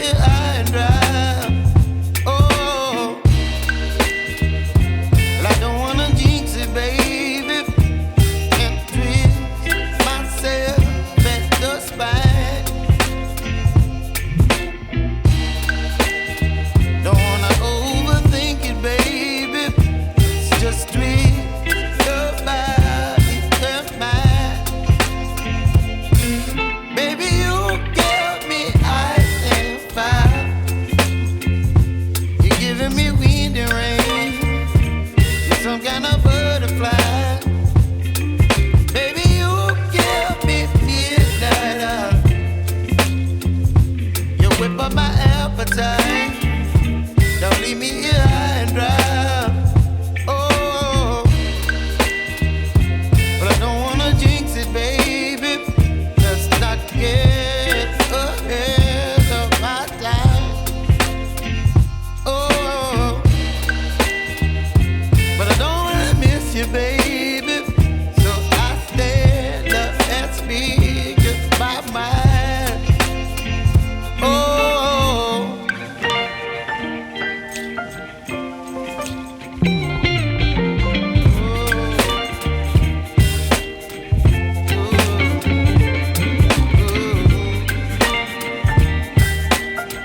high and dry. Oh, well, I don't wanna jinx it, baby, and twist myself at the spine. Don't wanna overthink it, baby. It's just twist your body and mine. Baby, you give me ice and fire. You're giving me wind and rain. You're some kind of butterfly. Baby, you give me midnight. You whip up my appetite.